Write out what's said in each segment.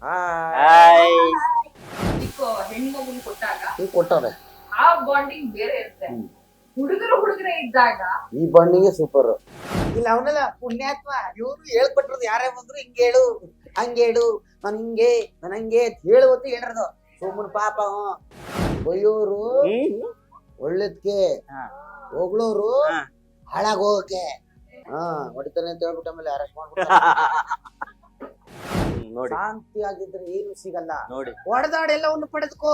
Hi. ಹೆಣ್ಮಗುನ್ ಕೊಟ್ಟಾಗ ಈಗ ಕೊಟ್ಟವ್ರೆ ಆ ಬಾಂಡಿಂಗ್ ಬೇರೆ ಇರುತ್ತೆ. ಹುಡುಗರೇ ಇದ್ದಾಗ ಈ ಬಾಂಡಿಂಗ್ ಸೂಪರ್. ಇಲ್ಲ ಅವನೆಲ್ಲ ಪುಣ್ಯಾತ್ಮ ಇವ್ರು ಹೇಳ್ಕೊಟ್ರದು ಯಾರೇ ಬಂದ್ರು ಹಿಂಗೇಳು ಹಂಗೇಳು ನಾನು ಹಿಂಗೆ ನಾನು ಹಂಗೆ ಅಂತ ಹೇಳುವತ್ತು ಹೇಳಿರೋದು ಸುಮ್ಮನೆ ಪಾಪ ಬೈಯೋರು ಒಳ್ಳೇದ್ಕೆ ಹೊಗಳೋರು ಹಾಳಾಗೋಕೆ ಹೊಡಿತಾನೆ ಅಂತ ಹೇಳ್ಬಿಟ್ಟು ಆಮೇಲೆ ಅರೆಸ್ಟ್ ಮಾಡ್ಬಿಡ್ತಾರೆ. ನೋಡಿ ಶಾಂತಿ ಆಗಿದ್ರೆ ಏನು ಸಿಗಲ್ಲ. ನೋಡಿ ಹೊಡೆದಾಡ ಎಲ್ಲವನ್ನು ಪಡೆದುಕೋ.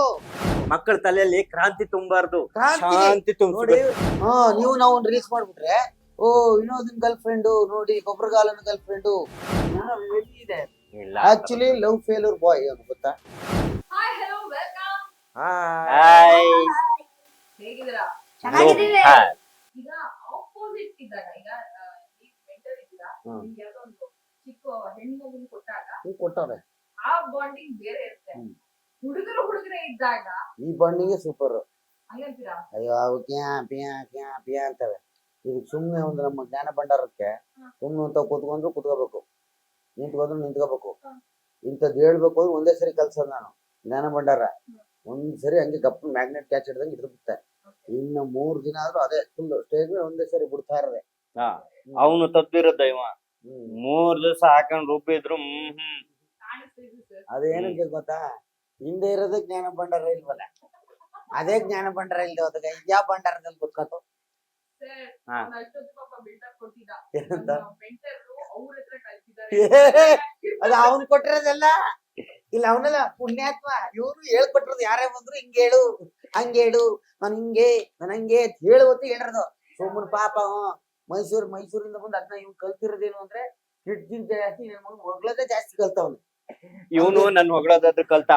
ಮಕ್ಕಳ ತಲೆಯಲ್ಲಿ ಕ್ರಾಂತಿ ತುಂಬಾರ್ದು, ಕ್ರಾಂತಿ ಶಾಂತಿ ನೋಡಿ. ತುಂಬ. ನೀವು ನಾವು ಒಂದು ರೀಲ್ಸ್ ಮಾಡ್ಬಿಟ್ರೆ ಓ ವಿನೋದನ್ ಗರ್ಲ್ ಫ್ರೆಂಡು ನೋಡಿ ಗೊಬ್ಬರಗಾಲನ ಗರ್ಲ್ ಫ್ರೆಂಡು ಇದೆ. ಇಲ್ಲ ಆಕ್ಚುಲಿ ಲವ್ ಫೇಲ್ಯೂರ್ ಬಾಯ್ ಅದು ಗೊತ್ತಾ. Hi hello welcome. ಹಾಯ್. ಹೇಗಿದ್ದೀರಾ? ಚೆನ್ನಾಗಿದ್ದೀವಿ. ಈಗ ಆಪೋಸಿಟ್ ಇದ್ದಾಗ ಈಗ ನೀವು ಮೆಂಟಲ್ ಇದ್ದೀರಾ, ನಿಮ್ಗೆ ಯಾವ್ದೋ ಒಂದು ಚಿಕ್ಕ ಹೆಣ್ಮಗುನ್ ಕೊಟ್ಟಾಗ ಈಗ ಕೊಟ್ಟವ್ರೆ ಆ ಬಾಂಡಿಂಗ್ ಬೇರೆ ಇರುತ್ತೆ. ಹುಡುಗರೇ ಇದ್ದಾಗ ಈ ಬಾಂಡಿಂಗ್ ಸೂಪರ್. ಹಂಗಂತೀರಾ? ಅಯ್ಯೋ ಅವು ಕ್ಯಾ ಪ್ಯಾ ಕ್ಯಾ ಪ್ಯಾ ಅಂತವೆ. ಇದಕ್ಕೆ ಸುಮ್ಮನೆ ಒಂದು ನಮ್ಮ ಜ್ಞಾನ ಭಂಡಾರಕ್ಕೆ ಸುಮ್ಮನೆ ಅಂತ ಕೂತ್ಕೊಂಡ್ರು ಕೂತ್ಕೋಬೇಕು, ನಿಂತ್ಕೊಂಡ್ರು ನಿಂತ್ಕೋಬೇಕು. ಇಂಥದ್ದು ಹೇಳ್ಬೇಕು ಅಂದ್ರೆ ಒಂದೇ ಸರಿ ಕಲ್ಸೋದು ನಾನು ಜ್ಞಾನ ಭಂಡಾರ. ಒಂದ್ ಸರಿ ಹಂಗೆ ಗಪ್ ಮ್ಯಾಗ್ನೆಟ್ ಕ್ಯಾಚ್ ಹಿಡ್ದಂಗೆ ಹಿಡಿದುಬಿಟ್ಟೆ. ಇನ್ನು 3 ದಿನ ಆದ್ರೂ ಅದೇ ಫುಲ್ ಸ್ಟೇಜ್ ಮೇಲೆ ಒಂದೇ ಸರಿ ಬಿಡ್ತಾ ಇರದೆ. ಅವನು ತಪ್ಪಿರೋದ ಇವ 3 ದಿವಸ ಹಾಕೊಂಡ್ ರುಬ್ಬಿದ್ರು. ಕಾಣಿಸ್ತಿದೆ ಸರ್. ಅದೇನಕ್ಕೆ ಗೊತ್ತಾ, ಹಿಂದೆ ಇರೋದೇ ಜ್ಞಾನ ಭಂಡಾರ ಇಲ್ವಲ್ಲ, ಅದೇ ಜ್ಞಾನ ಭಂಡಾರ ಇಲ್ದೆ ಹೋದಾಗ ಯಾವ ಭಂಡಾರದಲ್ಲಿ ಗೊತ್ತಾತು. ಸರ್ ಹಾ. ಅವ್ನು ಅಷ್ಟೊತ್ತು ಪಾಪ ಬಿಲ್ಡಪ್ ಕೊಟ್ಟಿದ್ದ. ಏನಂತ? ಮೆಂಟರು ಅವ್ರ ಹತ್ರ ಕಳ್ಸಿದ್ದಾರೆ. ಅದು ಅವ್ನ್ ಕೊಟ್ಟಿರೋದಲ್ಲ. ಇಲ್ಲ ಅವನೆಲ್ಲ ಪುಣ್ಯಾತ್ಮ ಇವ್ರು ಹೇಳ್ಕೊಟ್ರದು ಯಾರೇ ಬಂದ್ರು ಹಿಂಗೇಳು ಹಂಗೇಳು ನಾನು ಹಿಂಗೆ ನಾನು ಹಂಗೆ ಅಂತ ಹೇಳುವತ್ತು ಹೇಳಿರೋದು ಸುಮ್ಮನೆ ಪಾಪ ಮೈಸೂರಿಂದ ಬಂದು ಅದನ್ನ ಇವ್ನು ಕಲ್ತಿರೋದೇನು ಅಂದ್ರೆ ಕಿಡ್ಜಿನ್ ಜಾಸ್ತಿ ನನ್ನ ಮಗನ್ ಹೊಗಳದೇ ಜಾಸ್ತಿ ಕಲ್ತವ್ನು. ಇವನು ನನ್ ಹೊಗಳೋದಾದ್ರು ಕಲ್ತ,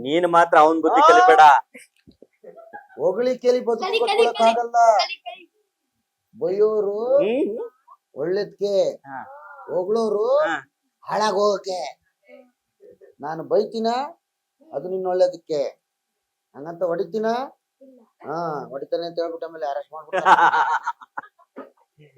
ನೀನ್ ಮಾತ್ರ ಅವನ್ ಬುದ್ಧಿ ಕಲಿಬೇಡ. ಹೊಗಳಿ ಕೇಳಿ ಬದುಕೋಕ್ಕಾಗಲ್ಲ. ಬೈಯೋರು ಒಳ್ಳೇದ್ಕೆ ಹೊಗಳೋರು ಹಾಳಾಗೋಕೆ. ನಾನು ಬೈತೀನ ಅದು ನಿನ್ನ ಒಳ್ಳೇದಕ್ಕೆ, ಹಂಗಂತ ಹೊಡಿತೀನ ಹೊಡಿತಾನೆ ಅಂತ ಹೇಳ್ಬಿಟ್ಟು ಆಮೇಲೆ ಅರೆಸ್ಟ್ ಮಾಡ್ಬಿಡ್ತಾರೆ.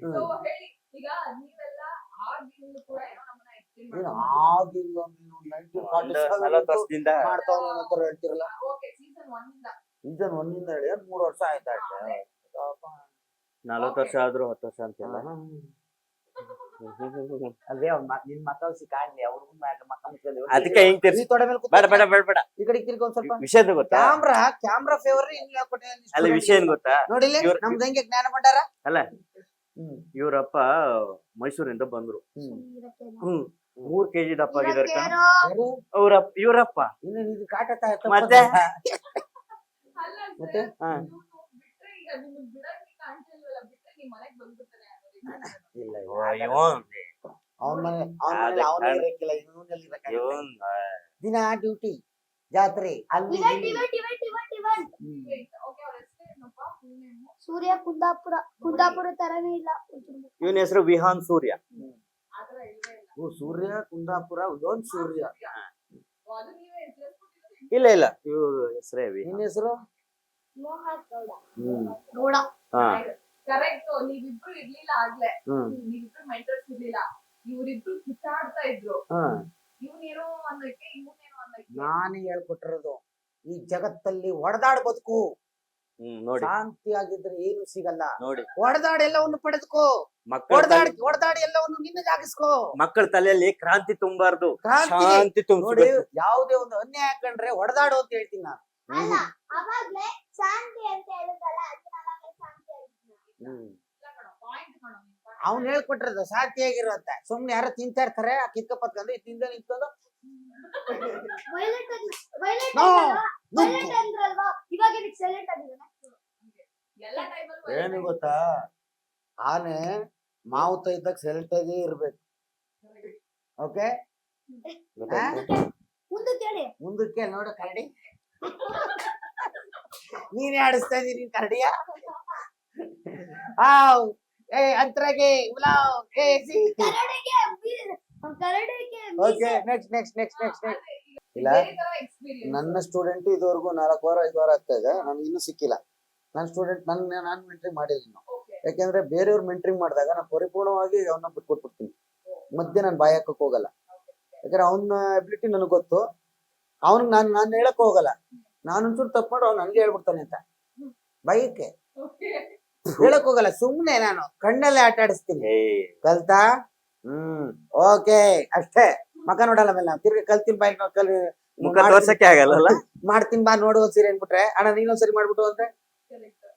So, ಹೇಳಿ ಈಗ ನೀವೆಲ್ಲ ಆಗಿಂದ ಕೂಡ ಏನೋ ನಮ್ಮನ್ನ explain ನೀನು ಮಾಡ್ತಾ ಆಗಿಲ್ಲ, ನೀನು 1947 40 ವರ್ಷದಿಂದ ಮಾಡ್ತಾವ ಅಂತ ಹೇಳ್ತಿರಲ್ಲ. ಓಕೆ ಸೀಸನ್ 1 ಇಂದ ಸೀಸನ್ 1 ಇಂದ ಹೇಳಿ 3 ವರ್ಷ ಆಯ್ತಾ ಅಷ್ಟೇ. 40 ವರ್ಷ ಆದ್ರೂ 10 ವರ್ಷ ಅಂತೆಲ್ಲ. ಅಲ್ವೇ ಅವ್ನ್ ನಿನ್ ಮಕ್ಕಳು ಕಾಣ್ಲಿ ಅವ್ರಿಗೂ ಮಕ್ಕ ಅದಕ್ಕೆ ಹಿಂಗ್ ತಿರ್ಸಿ ತೊಡೆ ಮೇಲೆ ಬೇಡ ಬೇಡ ಬೇಡ ಬೇಡ. ಈ ಕಡೆ ತಿರ್ಗಿ ಒಂದ್ ಸ್ವಲ್ಪ ವಿಷಯ ಏನ್ ಗೊತ್ತಾ, ಕ್ಯಾಮ್ರಾ ಫೇವರ್ ಹಿಂಗ್ ಅಲ್ಲ ವಿಷಯ ಏನ್ ಗೊತ್ತಾ, ನೋಡಿಲಿ ನಮ್ದು ಹೆಂಗೆ ಜ್ಞಾನ ಭಂಡಾರ. ಅಲ್ಲ ಇವ್ರಪ್ಪ ಮೈಸೂರಿಂದ ಬಂದ್ರು. 3 kg ದಪ್ಪ ಆಗಿದಾರೆ ಕಣ ಇವ್ರಪ್ಪ. ಇನ್ನು ಇದು ಕಾಟತ್ತ ಮತ್ತೆ ಅಲ್ಲ ಮತ್ತೆ? ಸರ್ ಬಿಟ್ರೆ ಈಗ ನಿಮ್ಮನ್ನ ಬಿಡಕ್ಕೆ ಕಾಣ್ತಿಲ್ವಲ್ಲ, ಬಿಟ್ರೆ ನಿಮ್ ಮನೆಗ್ ಬಂದ್ಬಿಡ್ತಾನೆ ಇಲ್ಲ ಇವನ್ ಅವನೇ ಇರಕ್ಕಿಲ್ಲ, ಇವನಲ್ಲಿ ದಿನ ಡ್ಯೂಟಿ ಜಾತ್ರೆ ಅಲ್ಲಿ ಓಕೆ. ಅವ್ರ ಹೆಸರು ಏನಪ್ಪ? Full name? ಸೂರ್ಯ ಕುಂದಾಪುರ ತರನೇ ಇಲ್ಲ. ಇವನ್ ಹೆಸರು ವಿಹಾನ್ ಸೂರ್ಯ. ಆತರ ಇಲ್ವೇ ಇಲ್ಲ. ಸೂರ್ಯ ಕುಂದಾಪುರ ಇದೊಂದು ಸೂರ್ಯ. ಅದು ನೀವೇ ಹೆಸರು ಇಲ್ಲ ಇಲ್ಲ ಇವ್ರ ಹೆಸರೇ ನಿನ್ನ ಹೆಸರು ಮೋಹನ್ ಗೌಡ. ಹಾ. ಕರೆಕ್ಟ್. ನೀವಿಬ್ರು ಇರ್ಲಿಲ್ಲ ಆಗ್ಲೇ, ನೀವಿಬ್ರು ಮೆಂಟರ್ಸ್ ಇರ್ಲಿಲ್ಲ, ಇವ್ರಿಬ್ರು ಕಿತ್ತಾಡ್ತಾ ಇದ್ರು. ಇವ್ನೇನೋ ಅನ್ನಕ್ಕೆ ಇವನೇನೋ ಅನ್ನಕ್ಕೆ. ನಾನು ಹೇಳ್ಕೊಟ್ಟಿರೋದು ಈ ಜಗತ್ತಲ್ಲಿ ಹೊಡೆದಾಡ್ ಬದುಕು. ನೋಡಿ ಶಾಂತಿ ಆಗಿದ್ರೆ ಏನು ಸಿಗಲ್ಲ. ನೋಡಿ ಹೊಡೆದಾಡ್ ಎಲ್ಲವನ್ನು ಪಡೆದುಕೋ. ಮಕ್ಕಳ ಹೊಡೆದಾಡಿ ಎಲ್ಲವನ್ನು ನಿನ್ನಗಾಗಿಸ್ಕೋ. ಮಕ್ಕಳ ತಲೆಯಲ್ಲಿ ಕ್ರಾಂತಿ ತುಂಬಾರ್ದು, ಕ್ರಾಂತಿ ಶಾಂತಿ ನೋಡಿ. ತುಂಬಿಸ್ಬೇಕು. ಯಾವುದೇ ಒಂದು ಅನ್ಯಾಯ ಕಂಡ್ರೆ ಹೊಡೆದಾಡು ಅಂತ ಹೇಳ್ತೀನಿ ನಾನು. ಅಲ್ಲ ಅವಾಗ್ಲೇ ಶಾಂತಿ ಅಂತ ಹೇಳಿದಲ್ಲ, ಅದನ್ನ ಅವಾಗ್ಲೇ ಶಾಂತಿ ಆಗಿದ್ನ. ಇಲ್ಲ ಕಣೋ, ಪಾಯಿಂಟ್ ಕಣೋ ನೀನ್. ಅವ್ನ್ ಹೇಳ್ಕೊಟ್ಟಿರೋದು ಶಾಂತಿಯಾಗಿರು ಅಂತ. ಸುಮ್ನೆ ಯಾರೋ ತಿಂತಾ ಇರ್ತಾರೆ ಕಿತ್ಕ ಪತ್ಕೊಂಡು ತಿಂದ ನಿಂತ್ಕೊಂಡು ವೈಲೆಟ್ No. ಅಂದ್ರಲ್ವಾ, ಇವಾಗ ಇದಕ್ಕೆ ಸೈಲೆಂಟ್ ಆಗಿದ್ದಾನೆ. ಎಲ್ಲ ಟೈಮಲ್ಲೂ ಏನು ಗೊತ್ತಾ, ಆನೆ ಮಾವುತ ಇದ್ದಾಗ ಸೆಲೆಕ್ಟ್ ಆಗಿ ಇರ್ಬೇಕು. ಓಕೆ, ಮುಂದಕ್ಕೆ ಹೇಳಿ. ಮುಂದಕ್ಕೆ ನೋಡು ಕರಡಿ. ನೀನೇ ಆಡಿಸ್ತಾ ಇದೀನಿ ಕರಡಿಯ. ಅಂತರಾಗೆ ಉಲಾವ್ ಓಕೆ. ನೆಕ್ಸ್ಟ್ ಇಲ್ಲ, ನನ್ನ ಸ್ಟೂಡೆಂಟ್ ಇದುವರೆಗೂ 4 ವಾರ 5 ವಾರ ಆಗ್ತಾ ಇದೆ, ನನಗೆ ಇನ್ನೂ ಸಿಕ್ಕಿಲ್ಲ. ನನ್ನ ಸ್ಟೂಡೆಂಟ್ ನಾನು ಮೆಂಟ್ರಿಂಗ್ ಮಾಡಿದ್ದೀನಿ. ಯಾಕೆಂದ್ರೆ ಬೇರೆಯವ್ರು ಮೆಂಟ್ರಿಂಗ್ ಮಾಡಿದಾಗ ನಾನು ಪರಿಪೂರ್ಣವಾಗಿ ಅವನ್ನ ಬಿಟ್ಕೊಟ್ಬಿಡ್ತೀನಿ, ಮಧ್ಯೆ ನಾನು ಬಾಯಿ ಹಾಕಕ್ ಹೋಗಲ್ಲ. ಯಾಕಂದ್ರೆ ಅವನ ಎಬಿಲಿಟಿ ನನಗೆ ಗೊತ್ತು. ಅವ್ನಿಗೆ ನಾನು ಹೇಳಕ್ ಹೋಗಲ್ಲ, ನಾನು ಒಂಚೂರು ತಪ್ಪು ಮಾಡು ಅವ್ನು ನನ್ಗೆ ಹೇಳ್ಬಿಡ್ತಾನೆ ಅಂತ ಬೈಕೆ ಹೇಳಕ್ ಹೋಗಲ್ಲ. ಸುಮ್ನೆ ನಾನು ಕಣ್ಣಲ್ಲೇ ಆಟ ಆಡಿಸ್ತೀನಿ. ಕಲ್ತಾ ಓಕೆ ಅಷ್ಟೇ. ಮಕ ನೋಡಲ್ಲ ಮೇಲೆ ನಾವು ತಿರ್ಗಿ ಕಲ್ತೀನಿ ಬಾಯ್ ಮುಖ ತೋರ್ಸಕ್ಕೆ ಆಗಲ್ಲ. ಮಾಡ್ತೀನಿ ಬಾ ನೋಡು ಒಂದ್ಸರಿ ಅನ್ಬಿಟ್ರೆ ಅಣ್ಣ ನೀನೊಂದ್ಸರಿ ಮಾಡ್ಬಿಟ್ಟು ಅಂದ್ರೆ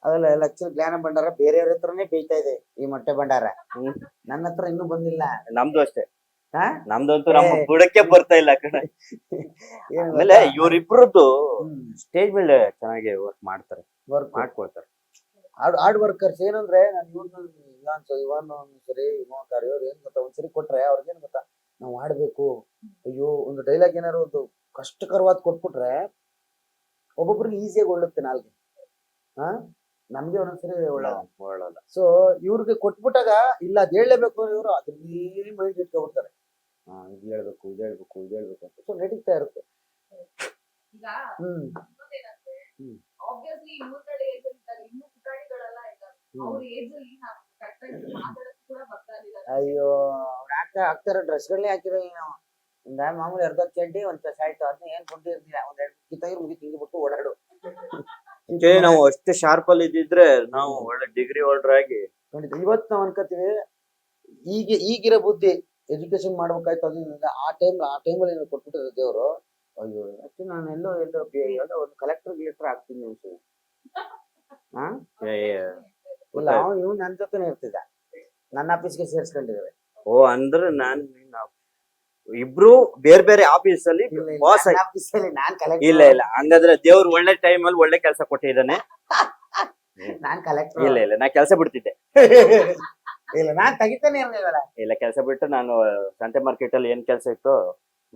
ಅದೆಲ್ಲ ಲಕ್ಷ ಜ್ಞಾನ ಭಂಡಾರ ಬೇರೆಯವ್ರ ಹತ್ರನೇ ಬೇಯ್ತಾ ಇದೆ ಈ ಮೊಟ್ಟೆ ಭಂಡಾರ. ನನ್ನ ಹತ್ರ ಇನ್ನೂ ಬಂದಿಲ್ಲ. ನಮ್ದು ಅಷ್ಟೇ, ಹಾ ನಮ್ದಂತೂ ನಮ್ಮ ಬುಡಕ್ಕೆ ಬರ್ತಾ ಇಲ್ಲ ಕಣ. ಆಮೇಲೆ ಇವ್ರಿಬ್ರದ್ದು ಸ್ಟೇಜ್ ಮೇಲೆ ಚೆನ್ನಾಗಿ ವರ್ಕ್ ಮಾಡ್ತಾರೆ, ಮಾಡ್ಕೊಳ್ತಾರೆ. Hard workers. ಏನಂದ್ರೆ ನಾನು ಇವನ್ ಒಂದ್ಸರಿ ಇವ್ರು ಏನ್ ಗೊತ್ತಾ, ಒಂದ್ಸರಿ ಕೊಟ್ರೆ ಅವ್ರಿಗೇನ್ ಗೊತ್ತಾ, ನಾವು ಆಡ್ಬೇಕು. ಅಯ್ಯೋ ಒಂದು ಡೈಲಾಗ್ ಏನಾರು ಒಂದು ಕಷ್ಟಕರವಾದ ಕೊಟ್ಬಿಟ್ರೆ ಒಬ್ಬೊಬ್ರಿಗೆ ಈಸಿಯಾಗಿ ಒಳ್ಳುತ್ತೆ ನಾಲ್ಗೆ. ನಮ್ಗೆ ಒಂದೊಂದ್ಸರಿ ಒಳ್ಳಲ್ಲ. ಸೊ ಇವ್ರಿಗೆ ಕೊಟ್ಬಿಟ್ಟಾಗ ಇಲ್ಲ ಅದ್ ಹೇಳ್ಲೇಬೇಕು ಇವ್ರು ಅದ್ರಲ್ಲಿ ಮೈಂಡ್ ಇಟ್ಕೊಬಿಡ್ತಾರೆ. ಇದು ಹೇಳ್ಬೇಕು ಅಂತ. ಸೊ ನಡೀತಾ ಇರುತ್ತೆ. ಈಗ ಆಬ್ವಿಯಸ್ಲಿ ಇವ್ರ ಏಜ್ ಅಲ್ಲಿ ಇದ್ದಾರೆ, ಇನ್ನು ಪುಟಾಣಿಗಳೆಲ್ಲ ಇದ್ದಾರೆ. ಅವ್ರ ಏಜ್ ಅಲ್ಲಿ ನಾವು ಕರೆಕ್ಟಾಗಿ ಮಾತಾಡೋದು ಕೂಡ ಬರ್ತಾ ಇಲ್ಲ. ಅಯ್ಯೋ ಅವ್ರು ಹಾಕ್ತಾರ ಡ್ರೆಸ್ಗಳೇ ಹಾಕಿರೋ ಒಂದ್ ಮಾಮೂಲಿ ಅರ್ಧ ಚಡ್ಡಿ ಒಂದ್ ಶರ್ಟ್ ಅದನ್ನ ಏನ್ ಕೊಂಡಿರ್ಲಿಲ್ಲ. ಒಂದ್ 2 ಕಿತ್ತಾಗಿ ಮುಗಿ ತಿಂದ್ಬಿಟ್ಟು ಓಡಾಡು. ನಾವು ಅಷ್ಟು ಶಾರ್ಪ್ ಅಲ್ಲಿ ಇದ್ದಿದ್ರೆ ನಾವು ಒಳ್ಳೆ ಡಿಗ್ರಿ ಹೋಲ್ಡರ್ ಆಗಿ ಖಂಡಿತ. ಇವತ್ತು ನಾವ್ ಅನ್ಕೋತೀವಿ ಈಗಿರೋ ಬುದ್ಧಿ ಎಜುಕೇಶನ್ ಮಾಡ್ಬೇಕಾಯ್ತು ಅದರಿಂದ ಆ ಟೈಮಲ್ಲಿ ಏನೋ ಕೊಟ್ಬಿಟ್ಟಿರೋ ದೇವ್ರು. ಅಯ್ಯೋ ಆಕ್ಚುಲಿ ನಾನು ಎಲ್ಲೋ ಒಂದು ಕಲೆಕ್ಟರ್ ಗಿಲೆಕ್ಟರ್ ಆಗ್ತೀನಿ ಅನ್ಸುತ್ತೆ. ಇಲ್ಲ ಇವ್ ನನ್ ಜೊತೆನೆ ಇರ್ತಿದ್ದ, ನನ್ನ ಆಫೀಸ್ಗೆ ಸೇರ್ಸ್ಕೊಂಡಿದ್ದೇವೆ. ಓ ಅಂದ್ರೆ ಇಬ್ರು ಬೇರೆ ಬೇರೆ ಆಫೀಸ್ ಅಲ್ಲಿ ಬಾಸ್ ಆಫೀಸಲ್ಲಿ ನಾನ್ ಕಲೆಕ್ಟರ್. ಇಲ್ಲ ಹಂಗಾದ್ರೆ ದೇವ್ರು ಒಳ್ಳೆ ಟೈಮ್ ಅಲ್ಲಿ ಒಳ್ಳೆ ಕೆಲಸ ಕೊಟ್ಟಿದ್ದಾನೆ. ನಾನ್ ಕಲೆಕ್ಟರ್. ಇಲ್ಲ ನಾ ಕೆಲಸ ಬಿಡ್ತಿದ್ದೆ. ಇಲ್ಲ ನಾನ್ ತೆಗಿತಾನೆ ಇರ್ಲಿಲ್ಲ. ಇಲ್ಲ ಕೆಲಸ ಬಿಟ್ಟು ನಾನು ಸಂತೆ ಮಾರ್ಕೆಟ್ ಅಲ್ಲಿ ಏನ್ ಕೆಲಸ ಇತ್ತು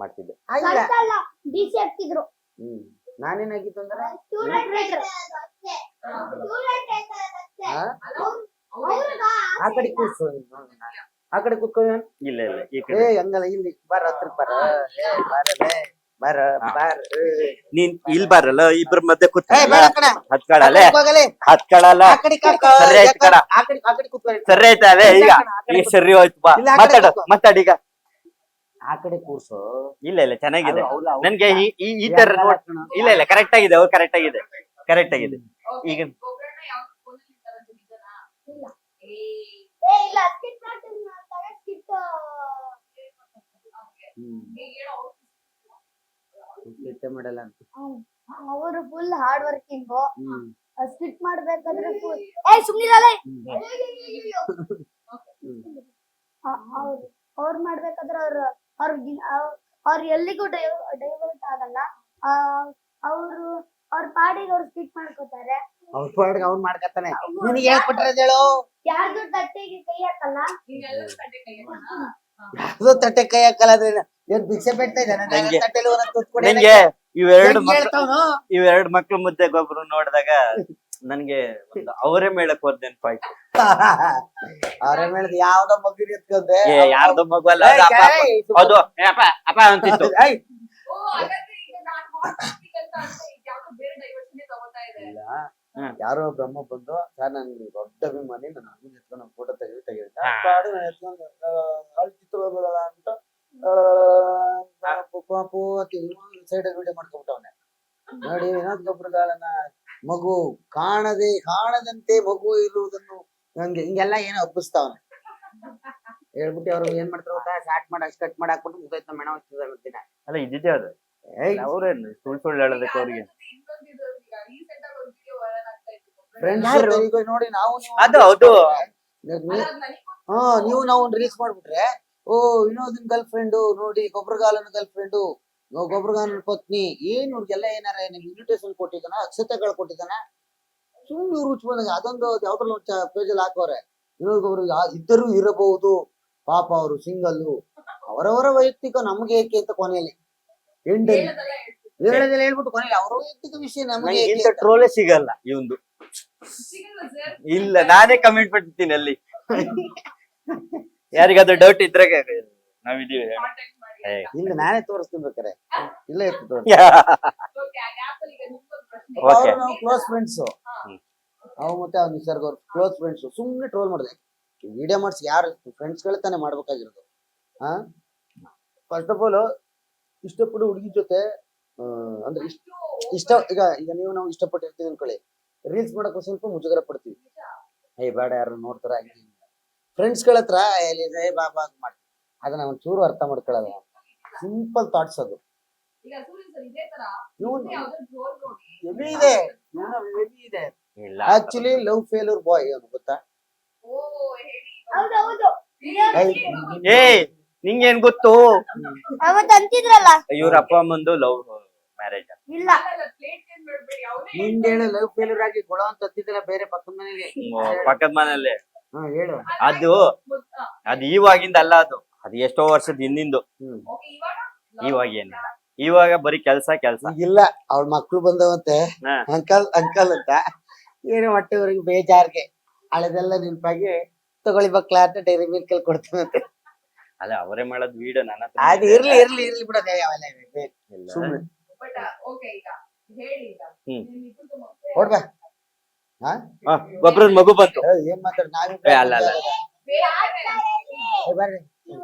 ಮಾಡ್ತಿದ್ದೆ. ಡಿಸಿ ಹಾಕ್ತಿದ್ರು. ನಾನೇನಾಗಿತ್ತು ಅಂದ್ರೆ ಆ ಕಡೆ ಕೂರ್ಸು, ಆ ಕಡೆ ಕೂತ್ಕೊ. ಇಲ್ಲ ಈ ಏ ಕಡೆ ಹಂಗಲ್ಲ, ಇಲ್ಲಿ ಬರ ಹತ್ರಕ್ ಬರ ನೀನ್ ಇಲ್ಲಿ ಬರಲ್ಲ, ಇಬ್ರ ಮಧ್ಯೆ ಏ, ಬೇಡ ಕಣ. ಹತ್ಕೊಳ್ಳಲೆ ಹೋಗಲೇ. ಹತ್ಕೊಳ್ಳಲ್ಲ. ಆ ಕಡೆ ಕಾಕ, ಸರಿ ಆಯ್ತು ಕಣ. ಆ ಕಡೆ ಕೂತ್ಕೊಳ್ಳಿ. ಸರಿ ಆಯ್ತಲ್ಲ ಈಗ ಇಲ್ಲ ಕಣ, ಆ ಕಡೆ ಈಗ ಸರಿ ಹೋಯ್ತು ಬಾ. ಇಲ್ಲ, ಆ ಕಡೆ ಕೂತ್ಕೊ. ಮಾತಾಡೀಗ. ಆ ಕಡೆ ಕೂರ್ಸು. ಇಲ್ಲ ಚೆನ್ನಾಗಿದೆ. ಅವ್ಳು- ಅವ್ಳು- ನನ್ಗೆ ಈ ತರ ಇಲ್ಲ ಕರೆಕ್ಟ್ ಆಗಿದೆ. ಅವ್ರು ಕರೆಕ್ಟ್ ಆಗಿದೆ. ಈಗ ಒಬ್ಬರನ್ನ ಯಾವ ಫೋನಲ್ಲಿ ಇರ್ತಾರಂತ ನಿಜನಾ? ಇಲ್ಲ. ಇಲ್ಲ ಸ್ಕಿಟ್ ಮಾಡ್ತೀನಿ ನಾನು ಸ್ಕಿಟ್. ಮಾಡಲ್ಲ ಅಂತ. ಅವರು ಫುಲ್ ಹಾರ್ಡ್ ವರ್ಕಿಂಗ್. ಸ್ಕಿಟ್ ಮಾಡ್ಬೇಕಾದ್ರೆ ಫುಲ್ ಸುಮ್ನಿರಲ್ಲ. ಅವ್ರು ಮಾಡ್ಬೇಕಾದ್ರೆ ಅವ್ರು ಎಲ್ಲಿಗೂ ಡೈವರ್ಟ್ ಆಗಲ್ಲ. ಅವ್ರ ಪಾಡಿಗೆ ಅವ್ರು ಸ್ಕಿಟ್ ಮಾಡ್ಕೋತಾರೆ. ಅವ್ರ ಪಾಡಿಗೆ ಅವ್ನು ಮಾಡ್ಕತ್ತಾನೆ. ನಿನಗೆ ಹೇಳ್ಕೊಟ್ಟಿರೋದು ಹೇಳು. ಯಾರ್ದು ತಟ್ಟೆಗೆ ಕೈ ಹಾಕಲ್ಲ. ಯಾರ್ದು ತಟ್ಟೆ ಕೈ ಹಾಕಲ್ಲ ಅಂದ್ರೆ ಏನ್ ಭಿಕ್ಷೆ ಬಿಡ್ತಾ ಇದ್ದಾನೆ? ತಟ್ಟೆಲಿ ಒಂದೊಂದು ತುತ್ತು ಕೊಡಿ. ನಂಗೆ ಇವೆರಡು ಹೇಳ್ತಾವ್ನು. ಮಕ್ಳು ಮುದ್ದೆ ಗೊಬ್ಬರ ನೋಡಿದಾಗ ನನ್ಗೆ ಅವರೇ ಮೇಳಕ್ ಹೋದ್ ನೆನ್ಪಾಯ್ತು. ಅವ್ರ ಮೇಳದ್ ಯಾವ್ದೋ ಮಗುನ ಎತ್ಕೊಂಡೆ. ಯಾರ್ದೋ ಮಗು ಅಲ್ಲ ಅದು ಅಪ್ಪ ಹೌದು. ಅಪ್ಪ ಅಂತಿತ್ತು. ಯಾರೋ ಬ್ರಹ್ಮ ಬಂದು ಸರ್ ನನ್ಗೆ ದೊಡ್ಡ ಅಭಿಮಾನಿ, ನನ್ನ ಅಮ್ಮನ ಎತ್ಕೊಂಡು ಫೋಟೋ ತೆಗೆದು ನಾನು ಎತ್ಕೊಂಡು ಚಿತ್ರ ಅಂತ ಸೈಡ್ ವಿಡಿಯೋ ಮಾಡ್ಕೊಂಡ್ಬಿಟ್ಟವನೆ. ನೋಡಿ ವಿನೋದ್ ಗೊಬ್ಬರಗಾಲನ ಮಗು ಕಾಣದಂತೆ ಮಗು ಇರುವುದನ್ನು ನಂಗೆ ಹಿಂಗೆಲ್ಲ ಏನೋ ಹಬ್ಬಿಸ್ತಾವನೆ. ಹೇಳ್ಬಿಟ್ಟು ಅವ್ರು ಏನ್ ಮಾಡ್ತಾರ ಗೊತ್ತಾ, ಸ್ಟಾರ್ಟ್ ಮಾಡಿ ಅಷ್ಟು ಕಟ್ ಮಾಡಿ ಹಾಕ್ಬಿಟ್ಟು ಮುಗ್ದೈತ ಮೆಣ ಹೋಗ್ತಿದ್ದ. ಅಲ್ಲ ಇದ್ದಿದ್ದೆ ಅದು. ಅವ್ರೇನು ಸುಳ್ಳು ಹೇಳೋದಕ್ಕೆ ಅವ್ರಿಗೆ ಫ್ರೆಂಡ್ಸ್ ನೋಡಿ ನಾವು ಅದು ಹೌದು. ನೀವು ನಾವು ರೀಲ್ಸ್ ಮಾಡ್ಬಿಟ್ರೆ ಓ ವಿನೋದನ್ ಗರ್ಲ್ ಫ್ರೆಂಡು ನೋಡಿ, ಗೊಬ್ಬರಗಾಲನ ಗರ್ಲ್ ಫ್ರೆಂಡು, ಗೊಬ್ಬರಗಾಲನ ಪತ್ನಿ, ಏನ್ ಇವ್ರಿಗೆಲ್ಲ ಏನಾರ ಇನ್ವಿಟೇಷನ್ ಕೊಟ್ಟಿದ್ದಾನ, ಅಕ್ಷತೆಗಳು ಕೊಟ್ಟಿದ್ದಾನ. ಸುಮ್ಮನೆ ಇವ್ರು ಹುಚ್ಚ ಬಂದಾಗ ಅದೊಂದು ಯಾವ್ದ್ರಲ್ಲಿ ಪೇಜಲ್ಲಿ ಹಾಕೋರೆ ವಿನೋದ್ ಗೊಬ್ಬರ ಇದ್ದರೂ ಇರಬಹುದು ಪಾಪ ಅವರು ಸಿಂಗಲ್ಲು, ಅವರವರ ವೈಯಕ್ತಿಕ ನಮ್ಗೆ ಏಕೆ ಅಂತ ಕೊನೆಯಲ್ಲಿ ಹೇಳೋದೆಲ್ಲ ಹೇಳ್ಬಿಟ್ಟು ಕೊನೆಯಲ್ಲಿ ಅವರ ವೈಯಕ್ತಿಕ ವಿಷಯ ನಮ್ಗೆ ಏಕೆ. ಟ್ರೋಲೇ ಸಿಗಲ್ಲ ಇವಂದು. ಇಲ್ಲ ನಾನೇ ಕಮೆಂಟ್ ಬಿಡ್ತೀನಿ ಅಲ್ಲಿ. ಯಾರಿಗಾದ್ರೂ ಡೌಟ್ ಇದ್ರೆ ನಾವಿದೀವಿ. ಇಲ್ಲ ನಾನೇ ತೋರಿಸ್ತೀನಿ ಬೇಕಾರೆ. ಇಲ್ಲ ಇತ್ತು ನಾವು ಕ್ಲೋಸ್ ಫ್ರೆಂಡ್ಸ್. ಅವ್ ಮತ್ತೆ ಅವ್ನ ನಿಸರ್ಗ ಅವ್ರು ಕ್ಲೋಸ್ ಫ್ರೆಂಡ್ಸ್. ಸುಮ್ನೆ ಟ್ರೋಲ್ ಮಾಡಿದೆ. ವಿಡಿಯೋ ಮಾಡಿಸಿ ಯಾರು ಫ್ರೆಂಡ್ಸ್ ಗಳೇ ತಾನೇ ಮಾಡ್ಬೇಕಾಗಿರೋದು. ಫಸ್ಟ್ ಆಫ್ ಆಲ್ ಇಷ್ಟಪಡೋ ಹುಡುಗಿ ಜೊತೆ ಅಂದ್ರೆ ಇಷ್ಟ ಈಗ ನೀವು ನಾವು ಇಷ್ಟಪಟ್ಟಿರ್ತೀವಿ ಅನ್ಕೊಳ್ಳಿ, ರೀಲ್ಸ್ ಮಾಡಕ್ ಸ್ವಲ್ಪ ಮುಜುಗರ ಪಡ್ತೀವಿ. ಬೇಡ ಯಾರು ನೋಡ್ತಾರ ಫ್ರೆಂಡ್ಸ್ ಗಳ ಹತ್ರ ಬಾಬಾ ಅಂತ ಮಾಡ್ತೀವಿ. ಅದನ್ನ ಒಂಚೂರು ಅರ್ಥ ಮಾಡ್ಕೊಳ್ಳಲ್ಲ. ಸಿಂಪಲ್ ಥಾಟ್ಸ್ ಅದು. ಈಗ ಸೂರ್ಯನ್ ಸರ್ ಇದೇ ತರ ಇವ್ನು ಯಾವ್ದೋ ಜೋರ್ ನೋಡಿ ಹೆವಿ ಇದೆ, ಇದೆ. ಇಲ್ಲ ಆಕ್ಚುಲಿ ಲವ್ ಫೇಲ್ಯೂರ್ ಬಾಯ್ ಅವನು, ಗೊತ್ತಾ? ಓ ಹೇಳಿ ಹೌದೌದು ಏ ನಿಂಗೇನ್ ಗೊತ್ತು? ಅವತ್ ಅಂತಿದ್ರಲ್ಲ. ಇವ್ರ ಅಪ್ಪ ಅಮ್ಮಂದು ಲವ್ ಮ್ಯಾರೇಜ್. ಇಲ್ಲ ಪ್ಲೇಟ್ ಚೇಂಜ್ ಮಾಡ್ಬೇಡಿ ಅವನೇ ನಿಂಗೆ ಹೇಳು, ಲವ್ ಫೇಲ್ಯೂರ್ ಆಗಿ ಕೊಡೋ ಅಂತ ಹತ್ತಿದ್ದಲ್ಲ ಬೇರೆ ಪಕ್ಕದ ಮನೆಗೆ. ಪಕ್ಕದ ಮನೇಲಿ. ಹೇಳು. ಅದು ಇವಾಗಿಂದ ಅಲ್ಲ, ಅದು ಎಷ್ಟೋ ವರ್ಷದ ಹಿಂದಿಂದು. ಓಕೆ ಇವಾಗ ಇವಾಗ ಏನಿಲ್ಲ, ಇವಾಗ ಬರೀ ಕೆಲ್ಸ. ಈಗಿಲ್ಲ, ಅವ್ಳ ಮಕ್ಳು ಬಂದವಂತೆ ಹಾ. ಅಂಕಲ್ ಅಂಕಲ್ ಅಂತ. ಏನೋ ಹೊಟ್ಟೆವರೆಗೆ ಬೇಜಾರ್ಗೆ ಹಳೆದೆಲ್ಲ ನೆನಪಾಗಿ ತಗೊಳ್ಳಿ ಮಕ್ಳ ಅಂತ ಡೈರಿ ಮಿಲ್ಕ್ ಅಲ್ಲಿ ಕೊಡ್ತೀವಂತೆ. ಅಲ್ಲ ಅವರೇ ಮಾಡೋದ್ ವಿಡಿಯೋ ನನ್ನ ಹತ್ರ ಅದು ಇರ್ಲಿ ಇರ್ಲಿ ಇರ್ಲಿ ಬಿಡೋದೇ ಅವೆಲ್ಲ ಇಲ್ಲ. ಸುಮ್ನೆ ಬಟ್ ಓಕೆ ಈಗ ಹೇಳಿ ಈಗ ಹ್ಮ್. ನಿಮ್ಮಿಬ್ರದ್ದು ಮಕ್ಳು ನೋಡ್ಬಾ. ಒಬ್ರದ್ ಮಗು ಬಂತು. ಏನ್ ಮಾತಾಡ್ ನಾವೇ ಅಲ್ಲ. ಬೇರೆ ಯಾರೇ ಬರ್ರಿ. ನಿಮ್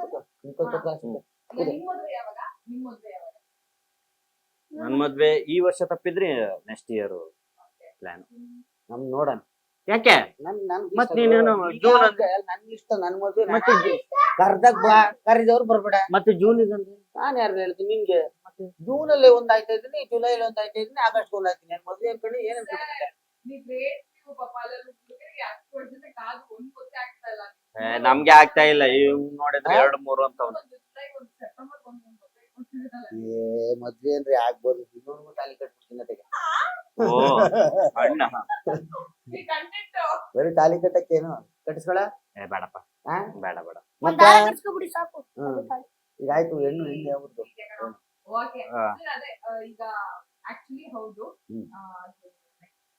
ಮದ್ವೆ ಯಾವಾಗ ನಿಮ್ ಮದ್ವೆ ಯಾವಾಗ ನನ್ ಮದ್ವೆ ಈ ವರ್ಷ ತಪ್ಪಿದ್ರಿ ನೆಕ್ಸ್ಟ್ ಇಯರ್ ಪ್ಲಾನ್. ನಮ್ ನೋಡೋಣ. ಯಾಕೆ ಮತ್ ನೀನೇನು ಜೂನ್ ಅಂದ್ರೆ ನನ್ ಇಷ್ಟ, ನನ್ ಮದ್ವೆ ಮತ್ತೆ ಕರ್ದಾಗ ಬಾ, ಕರಿದವ್ರು ಬರ್ಬೇಡ. ಮತ್ತೆ ಜೂನ್ ನಾನ್ ಯಾರು ಹೇಳ್ತೀನಿ ನಿಮ್ಗೆ? ಜೂನ್ ಅಲ್ಲಿ ಒಂದ್ ಆಯ್ತಾ ಇದ್ದೀನಿ, ಜುಲೈ ಅಲ್ಲಿ ಒಂದ್ ಆಯ್ತಾ ಇದ್ದೀನಿ, ಆಗಸ್ಟ್ ಒಂದ್ ಆಯ್ತೀನಿ. ನನ್ ಮದ್ವೆ ಅನ್ಕೊಂಡು ಏನ್ ಅನ್ಕೊಂಡಿದ್ದೆ? ನೀವ್ ರೇಟ್ ನೀವು ಪಾಪ ಅಲ್ಲೆಲ್ಲ ಹುಡುಗರಿಗೆ ಅಷ್ಟು ವರ್ಷದ ಕಾದು ಒಂದ್ ಗೊತ್ತೇ ಆಗ್ತಾ ಇಲ್ಲ. ನಮ್ಗೆ ಆಗ್ತಾ ಇಲ್ಲ. ಇವ್ ನೋಡಿದ್ರೆ 2-3 ಅಂತ ಅವ್ನು. ಒಂದು ಜುಲೈ ಒಂದು ಸೆಪ್ಟೆಂಬರ್ ಒಂದು ಮದ್ವೆ ಕೊಡ್ತಿದ್ದಲ್ಲ. ಮದ್ವೆ ಅಂದ್ರೆ ಆಗ್ಬೋದು, ಇನ್ನೊಂದು ತಾಲಿ ಕಟ್ಬಿಡ್ತೀನಿ ಅದಕ್ಕೆ. ಓ ಅಣ್ಣ. ಈ ಕಂಟೆಂಟ್ ಬರೀ ತಾಲಿ ಕಟ್ಟಕ್ಕೇನು ಕಟ್ಟಿಸ್ಕೊಳ? ಬೇಡಪ್ಪ, ಹಾ? ಬೇಡ ಬೇಡ. ಮತ್ತೆ ಕಟ್ಸ್ಕೊಬಿಡಿ ಸಾಕು. ಈಗ ಆಯ್ತು, ಹೆಣ್ಣು ಹೆಣ್ಣು ಯಾವ್ದು? ಓಕೆ ಅದೇ ಈಗ ಆಕ್ಚುಲಿ ಹೌದು. ಹ್ಮ್.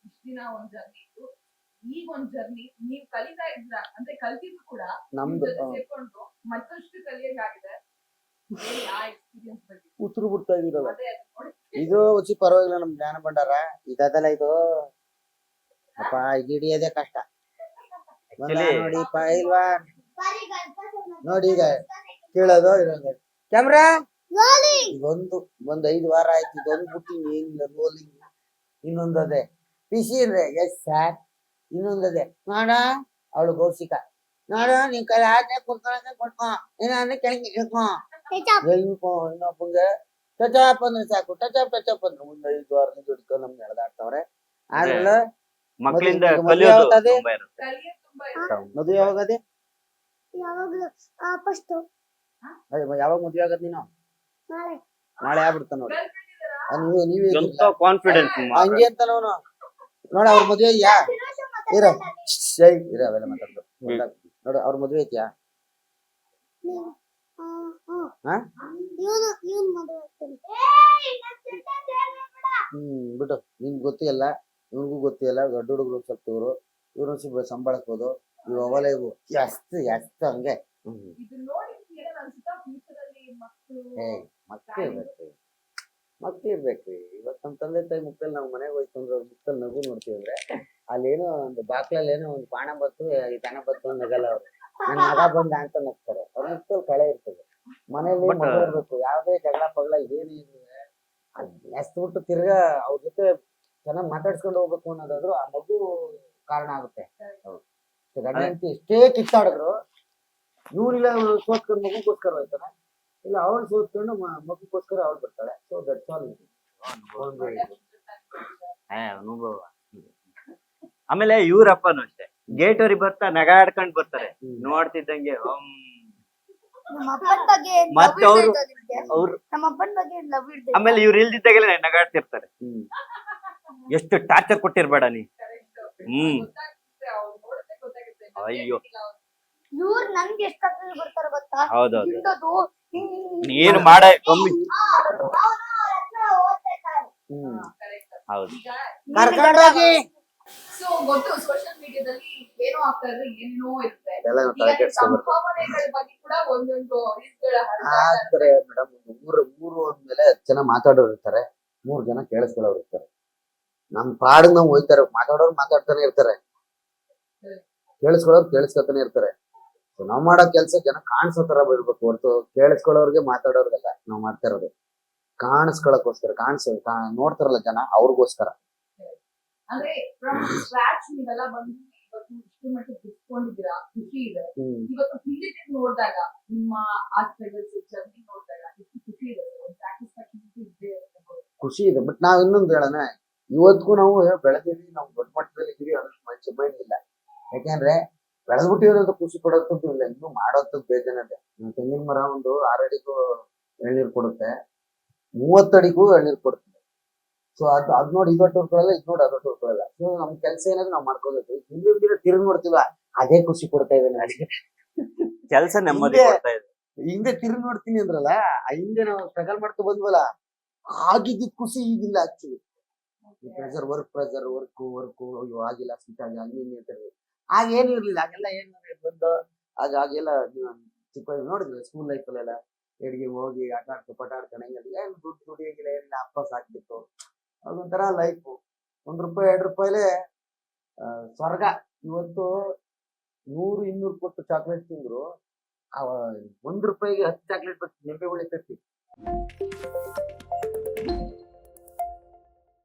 ಇಷ್ಟ ದಿನ ಒಂದ್ ಜರ್ನಿ ಇತ್ತು, ಈಗ ಒಂದ್ ಜರ್ನಿ ನೀವ್ ಕಲಿತಾ ಇದ್ರ ಅಂದ್ರೆ ಕಲ್ತಿದ್ರು ಕೂಡ ನಮ್ದು ಸೇರ್ಕೊಂಡು ಮತ್ತಷ್ಟು ಕಲಿಯಂಗಾಗಿದೆ. ಆ ಎಕ್ಸ್ಪೀರಿಯನ್ಸ್ ಬಗ್ಗೆ ಉತ್ರು ಬಿಡ್ತಾ ಇದೀರಲ್ಲ. ಅದೇ ಅದು ನೋಡಿ. ಇದು ಉಚ್ಚಿ ಪರವಾಗಿಲ್ಲ, ನಮ್ ಜ್ಞಾನ ಭಂಡಾರ ಇದಲ್ಲ. ಇದು ಅಪ್ಪ ಇದು ಹಿಡಿಯೋದೇ ಕಷ್ಟ. ನೋಡಿ ಇಲ್ವಾ ನೋಡಿ, ಈಗ ಕೇಳೋದು ಇರೋದು ಕ್ಯಾಮ್ರಾ. ಇದೊಂದು 5 ವಾರ ಆಯ್ತು, ಇದೊಂದು ಬಿಟ್ಟು ಏನಿಲ್ಲ. ರೋಲಿಂಗ್ ಇನ್ನೊಂದದೆ ಪಿಸಿ ಅಂದ್ರೆ ಎಸ್ ಸರ್, ಇನ್ನೊಂದದೆ ನೋಡ ಅವಳು ಗೌಸಿಕ ನೋಡ, ನಿನ್ ಕೈ ಆದ್ನೆ ಕುತ್ಕೊಳಕ್ಕೆ ಕೊಟ್ಕೊ, ಏನಾದ್ರೆ ಕೆಳಗೆ ಇಳ್ಕೊ, ಇನ್ನೊಬ್ಬಂಗೆ ಟಚಪ್ ಅಂದ್ರೆ ಸಾಕು, ಟಚಪ್ ಅಂದ್ರೆ ಮುಂದೆ 5 ವಾರ ದುಡ್ಕೊಂಡು ನಮ್ಗೆ ಎಳ್ದಾಡ್ತಾವ್ರೆ. ಆದ್ರೂ ಮಕ್ಕಳಿಂದ ಮದುವೆ ಯಾವತ್ತದೆ? ಕಲಿಯೋದು ತುಂಬಾ ಇದೆ. ಮದುವೆ ಯಾವಾಗದೆ? ಯಾವಾಗ್ಲೂ ಫಸ್ಟ್ ಯಾವಾಗ ಮದುವೆ ಆಗದ್ ನೀನು? ನಾಳೆ. ನಾಳೆ ಆಗ್ಬಿಡ್ತ ನೋಡಿ. Girlfriend ಇದಾರಾ? ನೀವೇ ಎಂತ ಕಾನ್ಫಿಡೆನ್ಸ್. ಹಂಗೆ ಅಂತ ನೋನು ನೋಡ. ಅವ್ರ ಮದ್ವೆ ಇದೆಯಾ? ಇರ ಅವೆಲ್ಲ ಮಾತಾಡ್ದು ನೋಡು. ಅವ್ರ ಮದ್ವೆ ಐತಿಯಾ? ಇವನು ಮದುವೆ ಆಗ್ತಾನೆ. ಬಿಡು, ನಿಮ್ಗೆ ಗೊತ್ತಿಲ್ಲ, ಇವ್ರಿಗೂ ಗೊತ್ತಿಲ್ಲ. ದೊಡ್ಡ ಹುಡುಗರು ಸ್ವಲ್ಪ ಇವ್ರು ಸಂಬಳಕ್ಬೋದು. ಇವು ಅವಲ್ಲ ಇವು ಎಷ್ಟು ಹಂಗೆ. ಇದು ನೋಡಿ ಏನೋ ಅನ್ಸುತ್ತಾ ಫ್ಯೂಚರ್ ಅಲ್ಲಿ ಮಕ್ಕಳು ಮಕ್ಳು ಇರ್ಬೇಕ್ರಿ. ಇವತ್ತು ನಮ್ ತಂದೆ ತಾಯಿ ಮುಕ್ಕಲ್ಲಿ ನಾವು ಮನೆಗೆ ಹೋಯ್ತು ಅಂದ್ರೆ ಅವ್ರ ಮುಕ್ಕಲ್ಲಿ ನಗು ನೋಡ್ತೀವಿ ಅಂದ್ರೆ ಅಲ್ಲೇನೋ ಒಂದು ಬಾಕ್ಲಲ್ಲಿ ಏನೋ ಒಂದು ಬಾಣ ಬತ್ತು, ಈ ದನ ಬತ್ತು ನಗಲ್ಲ. ಅವ್ರು ನನ್ನ ಮಗ ಬಂದ ಅಂತ ನಗ್ತಾರೆ. ಅವ್ರ ಮುಕ್ಕಲ್ಲಿ ಕಳೆ ಇರ್ತದೆ. ಮನೇಲಿ ಮಗು ಇರ್ಬೇಕು. ಯಾವ್ದೇ ಜಗಳ ಪಗಳ ಏನಿದ್ರೆ ಎಷ್ಟು ಬಿಟ್ಟು ತಿರ್ಗಾ ಅವ್ರ ಜೊತೆ ಚೆನ್ನಾಗಿ ಮಾತಾಡ್ಸ್ಕೊಂಡು ಹೋಗ್ಬೇಕು ಅನ್ನೋದಾದ್ರು ಆ ಮಗು ಕಾರಣ ಆಗುತ್ತೆ. ಗಂಡ ಹೆಂಡತಿ ಎಷ್ಟೇ ಕಿತ್ತಾಡಿದ್ರು ಇವ್ರಿಲ್ಲ ಸೋತ್ಕೊಂಡು ಮಗುಗೋಸ್ಕರ ಹೋಯ್ತಾನೆ, ಇಲ್ಲ ಅವಳು ಸೋತ್ಕೊಂಡು ಮಗುಗೋಸ್ಕರ ಅವಳು ಬರ್ತಾಳೆ. So that's all. ಅನುಭವ. ಆಮೇಲೆ ಇವ್ರಪ್ಪನು ಅಷ್ಟೇ, ಗೇಟ್ ಅವ್ರಿಗೆ ಬರ್ತಾ ನಗಾಡ್ಕೊಂಡ್ ಬರ್ತಾರೆ. ನೋಡ್ತಿದ್ದಂಗೆ ನಮ್ಮ ಅಪ್ಪನ ಬಗ್ಗೆ ಮತ್ತೆ ಅವ್ರು ನಮ್ಮ ಅಪ್ಪನ ಬಗ್ಗೆ ಲವ್ ಇರ್ತದೆ. ಆಮೇಲೆ ಇವ್ರು ಇಲ್ದಿದ್ದಾಗಲೇ ನಗಾಡ್ತಿರ್ತಾರೆ. ಎಷ್ಟು ಟಾರ್ಚರ್ ಕೊಟ್ಟಿರ್ಬೇಡ ನೀ. ಗೊತ್ತಾಗುತ್ತೆ, ಅವ್ರು ನೋಡುತ್ತೆ ಗೊತ್ತಾಗುತ್ತೆ. ಅಯ್ಯೋ. ಇವ್ರು ನನ್ಗೆ ಎಷ್ಟು ಕಷ್ಟ ಬರ್ತಾರ ಗೊತ್ತಾ? ಹೌದೌದು. ಹಿಂಡೋದು, ನೀನು ಮಾಡ ಕಮ್ಮಿ. ಹೌದು. ಕರ್ಕೊಂಡೋಗಿ ಸೊ ಗೊತ್ತು, ಸೋಷಿಯಲ್ ಮೀಡಿಯಾದಲ್ಲಿ ಏನೋ ಆಗ್ತಾ ಇದ್ರೆ ಏನೇನೋ ಇರುತ್ತೆ. ಎಲ್ಲ ಈಗ ಸಂಭಾವನೆಗಳ ಬಗ್ಗೆ ಕೂಡ ಒಂದೊಂದು ರೀತಿಗಳ ಆಗ್ತಾರೆ ಮೇಡಮ್. ಮೂರು ಅಂದ್ಮೇಲೆ 10 ಜನ ಮಾತಾಡೋರು ಇರ್ತಾರೆ, 3 ಜನ ಕೇಳಿಸ್ಕೊಳ್ಳೋರು ಇರ್ತಾರೆ. ನಮ್ ಪಾಡಿಗೆ ನಾವು ಹೋಯ್ತಾರೆ. ಮಾತಾಡೋರು ಮಾತಾಡ್ತಾನೆ ಇರ್ತಾರೆ, ಕೇಳಿಸ್ಕೊಳ್ಳೋರು ಕೇಳಿಸ್ಕೊತಾನೆ ಇರ್ತಾರೆ. ನಾವ್ ಮಾಡೋ ಕೆಲ್ಸ ಜನ ಕಾಣಿಸೋ ತರ ಬಿಡ್ಬೇಕು ಹೊರತು ಕೇಳಿಸ್ಕೊಳ್ಳೋರ್ಗೆ ಮಾತಾಡೋರ್ಗಲ್ಲ ನಾವ್ ಮಾಡ್ತಾ ಇರೋದು. ಕಾಣಿಸ್ಕೊಳಕ್ಕೋಸ್ಕರ ನೋಡ್ತಾರಲ್ಲ ಜನ ಅವ್ರಿಗೋಸ್ಕರ. ಅಂದ್ರೆ ಫ್ರಮ್ ಸ್ಕ್ರಾಚ್ ನೀವೆಲ್ಲ ಬಂದು ಇವತ್ತು ಇಷ್ಟು ಮಟ್ಟಿಗೆ ಬಿಟ್ಕೊಂಡಿದ್ದೀರಾ, ಖುಷಿ ಇದೆ. ಇವತ್ತು ಹಿಂದೆ ನೋಡಿದಾಗ ನಿಮ್ಮ ಆ ಸ್ಟ್ರಗಲ್ಸ್ ಜರ್ನಿ ನೋಡಿದಾಗ ಎಷ್ಟು ಖುಷಿ ಇದೆ, ಒಂದು ಸ್ಯಾಟಿಸ್ಫ್ಯಾಕ್ಷನ್ ಇದ್ದೇ ಇರುತ್ತೆ. ಖುಷಿ ಇದೆ. ಬಟ್ ನಾವ್ ಇನ್ನೊಂದು ಹೇಳೋಣ, ಇವತ್ತಿಗೂ ನಾವು ಬೆಳೆದಿವಿ, ನಾವು ದೊಡ್ಡ ಮಟ್ಟದಲ್ಲಿ ಇದೀವಿ ಅನ್ನೋದು ಮನುಷ್ಯ ಮೈಂಡ್ ಇಲ್ಲ. ಯಾಕೆಂದ್ರೆ ಬೆಳೆದ್ಬಿಟ್ಟಿರೋದು ಖುಷಿ ಪಡೋಂಥದ್ದು ಇಲ್ಲ, ಇನ್ನೂ ಮಾಡೋಂಥದ್ದು ಬೇಜಾನಿದೆ. ತೆಂಗಿನ ಮರ ಒಂದು 6 ಅಡಿಗೂ ಎಳ್ನೀರು ಕೊಡುತ್ತೆ, 30 ಅಡಿಗೂ ಎಳ್ನೀರು ಕೊಡುತ್ತೆ. ಸೊ ಅದ್ ನೋಡಿ ಇದೊಟ್ಟು ಉಳ್ಕೊಳ್ಳಲ್ಲ, ಇದ್ ನೋಡಿ ಅದೊಟ್ಟು ಉಳ್ಕೊಳ್ಳಲ್ಲ. ಸೊ ನಮ್ ಕೆಲಸ ಏನಾದ್ರು ನಾವ್ ಮಾಡ್ಕೋಬೇಕು. ಹಿಂದೆ ತಿರುಗಿ ನೋಡ್ತೀವ, ಅದೇ ಖುಷಿ ಕೊಡ್ತಾ ಇದೆ ನನಗೆ. ಕೆಲಸ ನೆಮ್ಮದಿ ಕೊಡ್ತಾ ಇದೆ. ಹಿಂದೆ ತಿರುಗಿ ನೋಡ್ತೀನಿ ಅಂದ್ರಲ್ಲ, ಆ ಹಿಂದೆ ನಾವು ಸ್ಟ್ರಗಲ್ ಮಾಡ್ಕೊ ಬಂದ್ವಲ್ಲ, ಆಗಿದ್ದ ಖುಷಿ ಈಗಿಲ್ಲ. ಆಕ್ಚುಲಿ ಪ್ರೆಷರ್, ವರ್ಕ್ ಅಯ್ಯೋ ಆಗಿಲ್ಲ, ಸಿಟ್ ಆಗಿ ಹಂಗೆ ಹಿಂಗೆ ಅಂತಾರೆ. ಆಗ ಏನು ಇರ್ಲಿಲ್ಲ, ಆಗೆಲ್ಲ ಏನ್ ಬಂದು ಆಗೆಲ್ಲ ಚಿಕ್ಕ ನೋಡಿದ್ವಿ ಸ್ಕೂಲ್ ಲೈಫಲ್ಲೆಲ್ಲ ಎಡ್ಗೆ ಹೋಗಿ ಆಟ ಪಟಾಡ್ಕೊಂಡು ಹೆಂಗಲ್ಲ, ಏನ್ ದುಡ್ಡು ದುಡಿಯಾಗಿಲ್ಲ, ಏನಿಲ್ಲ, ಅಪ್ಪ ಸಾಕ್ತಿತ್ತು. ಅದೊಂಥರ ಲೈಫು. ₹1 ₹2 ಸ್ವರ್ಗ. ಇವತ್ತು 100-200 ಕೊಟ್ಟು ಚಾಕ್ಲೇಟ್ ತಿಂದ್ರು, ₹1ಗೆ 10 ಚಾಕ್ಲೇಟ್ ಬರ್ತೀವಿ, ನೆಂಪೆ ಬೆಳಿತೈತಿ.